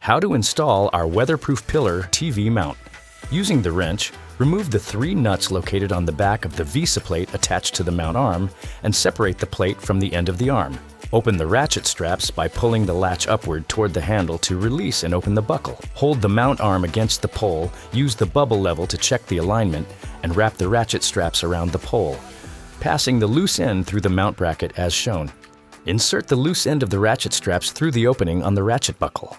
How to install our weatherproof pillar TV mount. Using the wrench, remove the 3 nuts located on the back of the VESA plate attached to the mount arm and separate the plate from the end of the arm. Open the ratchet straps by pulling the latch upward toward the handle to release and open the buckle. Hold the mount arm against the pole, use the bubble level to check the alignment, and wrap the ratchet straps around the pole, passing the loose end through the mount bracket as shown. Insert the loose end of the ratchet straps through the opening on the ratchet buckle.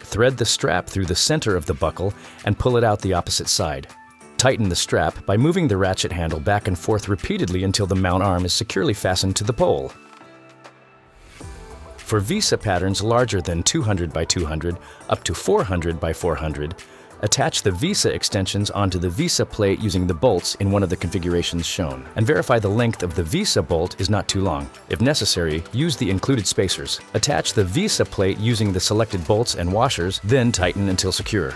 Thread the strap through the center of the buckle and pull it out the opposite side. Tighten the strap by moving the ratchet handle back and forth repeatedly until the mount arm is securely fastened to the pole. For VESA patterns larger than 200 by 200 up to 400 by 400, attach the VESA extensions onto the VESA plate using the bolts in one of the configurations shown, and verify the length of the VESA bolt is not too long. If necessary, use the included spacers. Attach the VESA plate using the selected bolts and washers, then tighten until secure.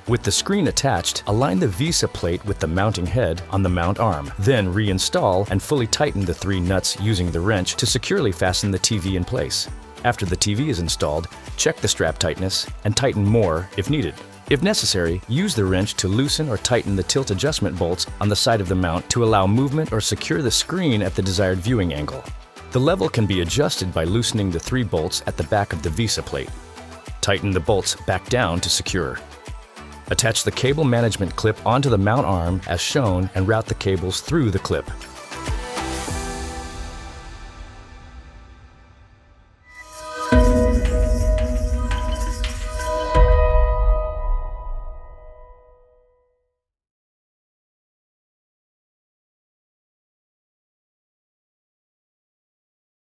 With the screen attached, align the VESA plate with the mounting head on the mount arm. Then reinstall and fully tighten the 3 nuts using the wrench to securely fasten the TV in place. After the TV is installed, check the strap tightness and tighten more if needed. If necessary, use the wrench to loosen or tighten the tilt adjustment bolts on the side of the mount to allow movement or secure the screen at the desired viewing angle. The level can be adjusted by loosening the 3 bolts at the back of the VESA plate. Tighten the bolts back down to secure. Attach the cable management clip onto the mount arm as shown and route the cables through the clip.